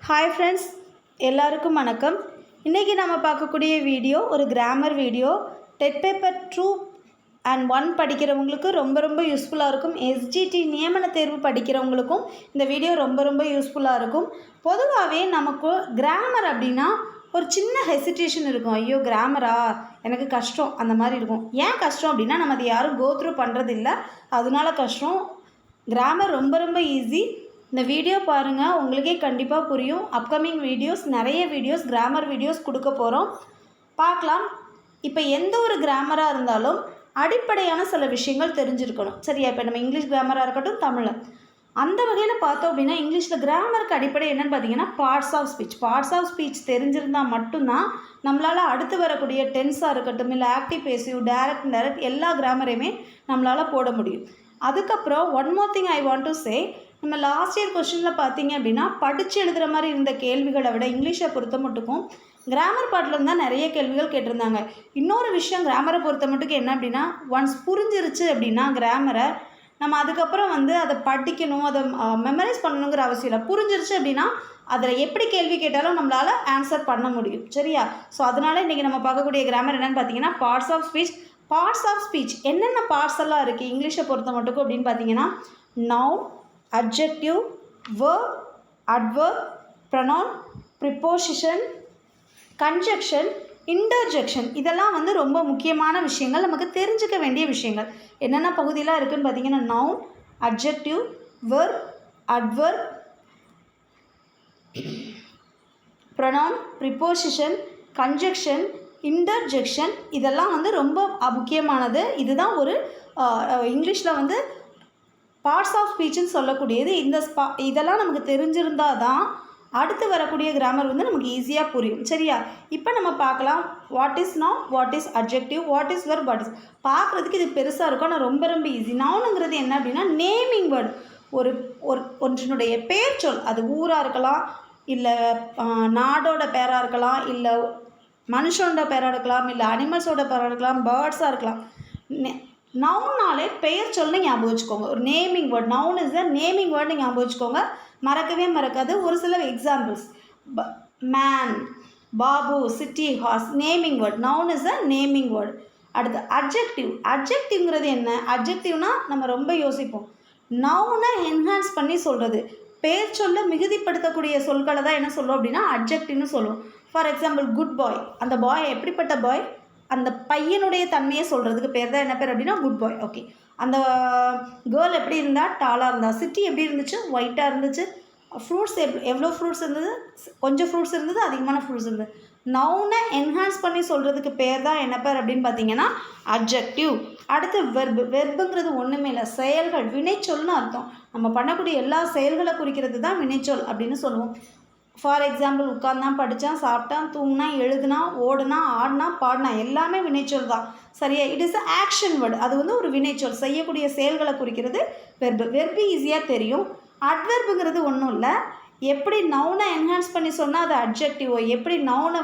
Hi friends, எல்லாருக்கும் வணக்கம். இன்றைக்கி நம்ம பார்க்கக்கூடிய வீடியோ ஒரு grammar video. Dead paper 2 and 1 படிக்கிறவங்களுக்கு ரொம்ப யூஸ்ஃபுல்லாக இருக்கும். எஸ்ஜிடி நியமன தேர்வு படிக்கிறவங்களுக்கும் இந்த வீடியோ ரொம்ப யூஸ்ஃபுல்லாக இருக்கும். பொதுவாகவே நமக்கு கிராமர் அப்படின்னா ஒரு சின்ன ஹெசிடேஷன் இருக்கும். ஐயோ கிராமரா, எனக்கு கஷ்டம், அந்த மாதிரி இருக்கும். ஏன் கஷ்டம் அப்படின்னா நம்ம அதை யாரும் கோத்ரூ பண்ணுறதில்ல, அதனால கஷ்டம். கிராமர் ரொம்ப ஈஸி. இந்த வீடியோ பாருங்கள், உங்களுக்கே கண்டிப்பாக புரியும். அப்கமிங் வீடியோஸ் நிறைய வீடியோஸ் கிராமர் வீடியோஸ் கொடுக்க போகிறோம், பார்க்கலாம். இப்போ எந்த ஒரு கிராமராக இருந்தாலும் அடிப்படையான சில விஷயங்கள் தெரிஞ்சிருக்கணும், சரியா? இப்போ நம்ம இங்கிலீஷ் கிராமராக இருக்கட்டும், தமிழ், அந்த வகையில் பார்த்தோம் அப்படின்னா இங்கிலீஷில் கிராமருக்கு அடிப்படை என்னென்னு பார்த்தீங்கன்னா பார்ட்ஸ் ஆஃப் ஸ்பீச் தெரிஞ்சிருந்தால் மட்டும்தான் நம்மளால் அடுத்து வரக்கூடிய டென்ஸாக இருக்கட்டும், இல்லை ஆக்டிவ் பேசிவ், டைரக்ட் எல்லா கிராமரையுமே நம்மளால் போட முடியும். அதுக்கப்புறம் one more thing I want to say, நம்ம லாஸ்ட் இயர் கொஸ்டினில் பார்த்தீங்க அப்படின்னா படித்து எழுதுகிற மாதிரி இருந்த கேள்விகளை விட இங்கிலீஷை பொறுத்த மட்டுக்கும் கிராமர் பாட்டில் இருந்தால் நிறைய கேள்விகள் கேட்டிருந்தாங்க. இன்னொரு விஷயம் கிராமரை பொறுத்த மட்டுக்கு என்ன அப்படின்னா, ஒன்ஸ் புரிஞ்சிருச்சு அப்படின்னா கிராமரை நம்ம அதுக்கப்புறம் அதை படிக்கணும், அதை மெமரைஸ் பண்ணணுங்கிற அவசியம் இல்லை. புரிஞ்சிருச்சு அப்படின்னா அதில் எப்படி கேள்வி கேட்டாலும் நம்மளால் ஆன்சர் பண்ண முடியும், சரியா? ஸோ அதனால் இன்றைக்கி நம்ம பார்க்கக்கூடிய கிராமர் என்னென்னு பார்த்தீங்கன்னா பார்ட்ஸ் ஆஃப் ஸ்பீச் என்னென்ன பார்ட்ஸ் எல்லாம் இருக்குது இங்கிலீஷை பொறுத்த மட்டுக்கும் அப்படின்னு பார்த்தீங்கன்னா noun, adjective, verb, adverb, pronoun, preposition, conjunction, interjection, இதெல்லாம் ரொம்ப முக்கியமான விஷயங்கள், நமக்கு தெரிஞ்சுக்க வேண்டிய விஷயங்கள். என்னென்ன பகுதியெலாம் இருக்குதுன்னு பார்த்தீங்கன்னா noun, adjective, verb, adverb, pronoun, preposition, conjunction, interjection, இதெல்லாம் ரொம்ப முக்கியமானது. இதுதான் ஒரு இங்கிலீஷில் பார்ட்ஸ் ஆஃப் ஸ்பீச்சுன்னு சொல்லக்கூடியது. இதெல்லாம் நமக்கு தெரிஞ்சிருந்தால் தான் அடுத்து வரக்கூடிய கிராமர் நமக்கு ஈஸியாக புரியும், சரியா? இப்போ நம்ம பார்க்கலாம், what is noun, what is adjective, what is verb, what is. பார்க்குறதுக்கு இது பெருசாக இருக்கும், ஆனால் ரொம்ப ஈஸி. நவுனுங்கிறது என்ன அப்படின்னா நேமிங் வேர்டு. ஒன்றினுடைய பேர் சொல், அது ஊராக இருக்கலாம், இல்லை நாடோட பேராக இருக்கலாம், இல்லை மனுஷனோட பேராக இருக்கலாம், இல்லை அனிமல்ஸோட பேராக இருக்கலாம், பேர்ட்ஸாக இருக்கலாம். நவுன்னாலே பெயர் சொல்லு ஞாபகம் வச்சுக்கோங்க. ஒரு naming word, noun is a naming word ஞாபகம் வச்சுக்கோங்க, மறக்கவே மறக்காது. ஒரு சில examples, man, Babu, city, horse, naming word. Noun is a naming word. அடுத்து அட்ஜெக்டிவ்ங்கிறது என்ன? அட்ஜெக்டிவ்னால் நம்ம ரொம்ப யோசிப்போம். நவுனை என்ஹான்ஸ் பண்ணி சொல்கிறது, பெயர் சொல்ல மிகுதிப்படுத்தக்கூடிய சொற்களை தான் என்ன சொல்லுவோம் அப்படின்னா அட்ஜெக்டிவ்னு சொல்லுவோம். ஃபார் எக்ஸாம்பிள் குட் பாய், அந்த பாய் எப்படிப்பட்ட பாய், அந்த பையனுடைய தன்மையை சொல்கிறதுக்கு பேர் தான் என்ன பேர் அப்படின்னா குட் பாய். ஓகே, அந்த கேர்ள் எப்படி இருந்தால் டாலாக இருந்தா, சிட்டி எப்படி இருந்துச்சு, ஒயிட்டாக இருந்துச்சு, ஃப்ரூட்ஸ் எவ்வளோ ஃப்ரூட்ஸ் இருந்தது, கொஞ்சம் ஃப்ரூட்ஸ் இருந்தது, அதிகமான ஃப்ரூட்ஸ் இருந்தது. நவுனை என்ஹான்ஸ் பண்ணி சொல்கிறதுக்கு பேர் தான் என்ன பேர் அப்படின்னு பார்த்தீங்கன்னா அட்ஜெக்டிவ். அடுத்து வெர்புங்கிறது ஒன்றுமே இல்லை, செயல்கள், வினைச்சொல்னு அர்த்தம். நம்ம பண்ணக்கூடிய எல்லா செயல்களை குறிக்கிறது தான் வினைச்சொல் அப்படின்னு சொல்லுவோம். ஃபார் எக்ஸாம்பிள் உட்காந்தான், படித்தான், சாப்பிட்டான், தூங்கினா, எழுதுனா, ஓடுனா, ஆடினா, பாடினா, எல்லாமே வினைச்சொல் தான், சரியா? It is a action word. அது ஒரு வினைச்சொல், செய்யக்கூடிய செயல்களை குறிக்கிறது வெர்பு ஈஸியாக தெரியும். அட்வெர்புங்கிறது ஒன்றும் இல்லை, எப்படி நவுனை என்ஹான்ஸ் பண்ணி சொன்னால் அது அட்ஜெக்டிவோ, எப்படி நவுனை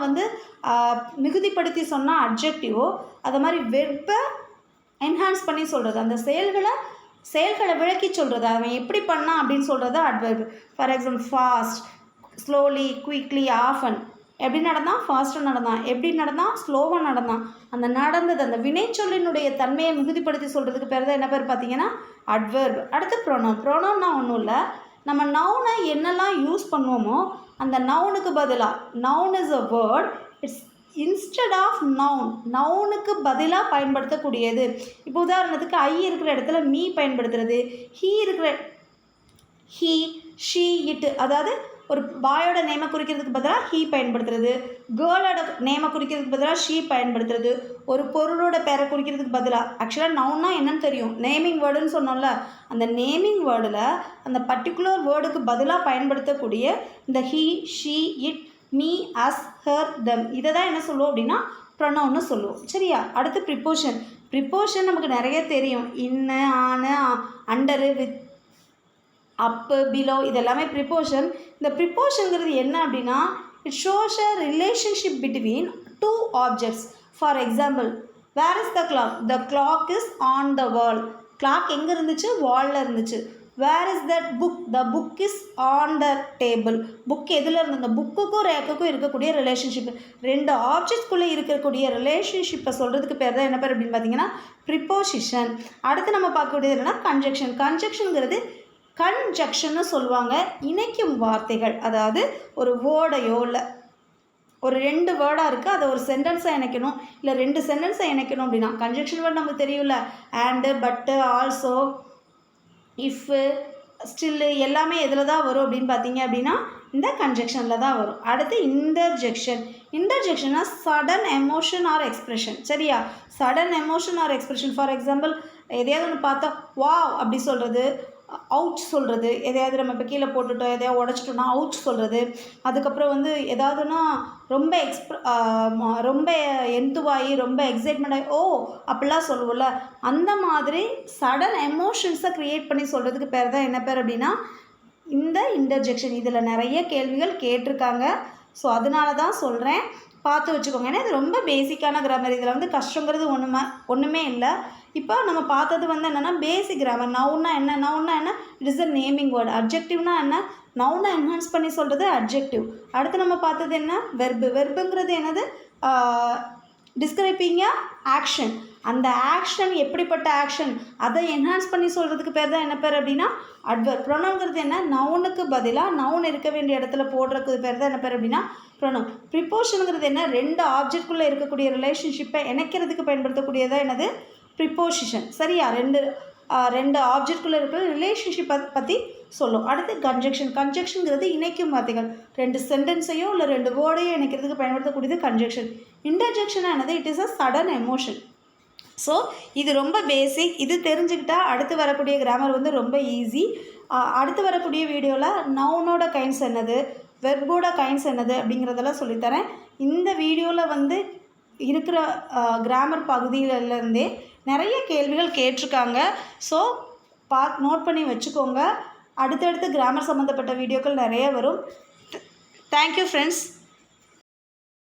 மிகுதிப்படுத்தி சொன்னால் அட்ஜெக்டிவோ, அது மாதிரி வெர்பை என்ஹான்ஸ் பண்ணி சொல்கிறது, அந்த செயல்களை விளக்கி சொல்கிறது, அவன் எப்படி பண்ணான் அப்படின்னு சொல்கிறது adverb. For example fast, slowly, quickly, often. எப்படி நடந்தான், ஃபாஸ்ட்டாக நடந்தான், எப்படி நடந்தான், ஸ்லோவாக நடந்தான். அந்த நடந்தது, அந்த வினைச்சொல்லினுடைய தன்மையை மிகுதிப்படுத்தி சொல்கிறதுக்கு பேர் தான் என்ன பேர் பார்த்தீங்கன்னா அட்வெர்ப். அடுத்து ப்ரோனவுன்னா ஒன்றும் இல்லை, நம்ம நவுனை என்னெல்லாம் யூஸ் பண்ணுவோமோ அந்த நவுனுக்கு பதிலாக, noun is a word, it's instead of நவுனுக்கு பதிலாக பயன்படுத்தக்கூடியது. இப்போ உதாரணத்துக்கு ஐ இருக்கிற இடத்துல மீ பயன்படுத்துறது, ஹீ, ஷீ, இட், அதாவது ஒரு பாயோட நேமை குறிக்கிறதுக்கு பதிலாக ஹீ பயன்படுத்துறது, கேர்ளோட நேமை குறிக்கிறதுக்கு பதிலாக ஷீ பயன்படுத்துறது, ஒரு பொருளோட பேரை குறிக்கிறதுக்கு பதிலாக. ஆக்சுவலாக நவுன்னா என்னன்னு தெரியும், நேமிங் வேர்டுன்னு சொன்னோம்ல, அந்த நேமிங் வேர்டில் அந்த பர்டிகுலர் வேர்டுக்கு பதிலாக பயன்படுத்தக்கூடிய இந்த he, she, it, me, us, her, them, இதை தான் என்ன சொல்லுவோம் அப்படின்னா ப்ரொனவுன்னு சொல்லுவோம், சரியா? அடுத்து ப்ரிப்போஷன் நமக்கு நிறைய தெரியும். In, on, under, with, up, below, இதெல்லாமே ப்ரிப்போஷன். இந்த ப்ரிப்போஷனுங்கிறது என்ன அப்படின்னா it shows a relationship between two objects. For example, where is the clock, the clock is on the wall. Clock எங்கே இருந்துச்சு, வாலில் இருந்துச்சு. Where is that book, the book is on the table. Book எதில் இருந்து, அந்த புக்குக்கும் ரேக்குக்கும் இருக்கக்கூடிய relationship, ரெண்டு ஆப்ஜெக்ட்ஸ்குள்ளே இருக்கக்கூடிய ரிலேஷன்ஷிப்பை சொல்கிறதுக்கு பேர் தான் என்ன பேர் அப்படின்னு பார்த்தீங்கன்னா ப்ரிப்போசிஷன். அடுத்து நம்ம பார்க்கக்கூடியது என்னென்னா கன்ஜெக்ஷன். கன்ஜெக்ஷனுங்கிறது கன்ஜக்ஷன்னு சொல்லுவாங்க, இணைக்கும் வார்த்தைகள். அதாவது ஒரு வேர்டையோ இல்லை ஒரு 2 வேர்டாக இருக்குது, அதை ஒரு சென்டென்ஸாக இணைக்கணும், இல்லை 2 சென்டென்ஸை இணைக்கணும் அப்படின்னா கன்ஜெக்ஷன் வேர்டு நமக்கு தெரியும்ல, அண்டு, பட்டு, ஆல்சோ, இஃப்பு, ஸ்டில்லு எல்லாமே எதில் தான் வரும் அப்படின்னு பார்த்தீங்க அப்படின்னா இந்த கன்ஜெக்ஷனில் தான் வரும். அடுத்து இன்டர்ஜெக்ஷன். இன்டர்ஜெக்ஷன்னா சடன் எமோஷன் ஆர் எக்ஸ்ப்ரெஷன். சரியா, sudden emotion or expression. For example எதையாவது ஒன்று பார்த்தா வாவ் அப்படி சொல்கிறது, அவுச் சொல்கிறது, எதையாவது நம்ம இப்போ கீழே போட்டுட்டோம் எதையாவது உடச்சிட்டோன்னா அவுச் சொல்கிறது. அதுக்கப்புறம் வந்து எதாவதுன்னா ரொம்ப எந்துவாகி ரொம்ப எக்ஸைட்மெண்ட் ஆகி ஓ அப்படிலாம் சொல்லுவோம்ல, அந்த மாதிரி சடன் எமோஷன்ஸை க்ரியேட் பண்ணி சொல்கிறதுக்கு பேர் தான் என்ன பேர் அப்படின்னா இந்த இன்டர்ஜெக்ஷன். இதில் நிறைய கேள்விகள் கேட்டிருக்காங்க, ஸோ அதனால தான் சொல்கிறேன், பார்த்து வச்சுக்கோங்க. ஏன்னா இது ரொம்ப பேசிக்கான கிராமர், இதில் வந்து கஷ்டங்கிறது ஒன்றுமே இல்லை. இப்போ நம்ம பார்த்தது வந்து என்னென்னா பேசிக் கிராமர். நவுன்னா என்ன, நவுன்னா என்ன, it is a naming word. அப்ஜெக்டிவ்னா என்ன, நவுனை என்ஹான்ஸ் பண்ணி சொல்கிறது அப்ஜெக்டிவ். அடுத்து நம்ம பார்த்தது என்ன, வெர்பு. வெர்புங்கிறது என்னது, டிஸ்கிரைப்பிங் ஆக்ஷன். அந்த ஆக்ஷன் எப்படிப்பட்ட ஆக்ஷன் அதை என்ஹான்ஸ் பண்ணி சொல்கிறதுக்கு பேர் தான் என்ன பேர் அப்படின்னா அட்வர்ப். ப்ரொனவுன்கிறது என்ன, நவுனுக்கு பதிலாக நவுன் இருக்க வேண்டிய இடத்துல போடுறதுக்கு பேர் தான் என்ன பேர் அப்படின்னா ப்ரொனவுன். ப்ரிப்போஷனுங்கிறது என்ன, 2 ஆப்ஜெக்ட்குள்ளே இருக்கக்கூடிய ரிலேஷன்ஷிப்பை இணைக்கிறதுக்கு பயன்படுத்தக்கூடியதாக என்னது ப்ரிப்போசிஷன். சரியா, ரெண்டு ஆப்ஜெக்ட்குள்ளே இருக்கிற ரிலேஷன்ஷிப்பை பற்றி சொல்லும். அடுத்து கன்ஜெக்ஷன். கன்ஜெக்ஷனுங்கிறது இணைக்கும் வார்த்தைகள், 2 சென்டென்ஸையோ இல்லை 2 வேர்டையோ இணைக்கிறதுக்கு பயன்படுத்தக்கூடியது கன்ஜெக்ஷன். இன்டர்ஜெக்ஷன் ஆனது it is a sudden emotion. So இது ரொம்ப பேசிக், இது தெரிஞ்சுக்கிட்டால் அடுத்து வரக்கூடிய கிராமர் வந்து ரொம்ப ஈஸி. அடுத்து வரக்கூடிய வீடியோவில் நவுனோட கைண்ட்ஸ் என்னது, வெர்போட கைண்ட்ஸ் என்னது அப்படிங்கிறதெல்லாம் சொல்லித்தரேன். இந்த வீடியோவில் வந்து இருக்கிற கிராமர் பகுதியிலேருந்தே நிறைய கேள்விகள் கேட்டிருக்காங்க, ஸோ நோட் பண்ணி வச்சுக்கோங்க. அடுத்தடுத்து கிராமர் சம்மந்தப்பட்ட வீடியோக்கள் நிறைய வரும். Thank you friends.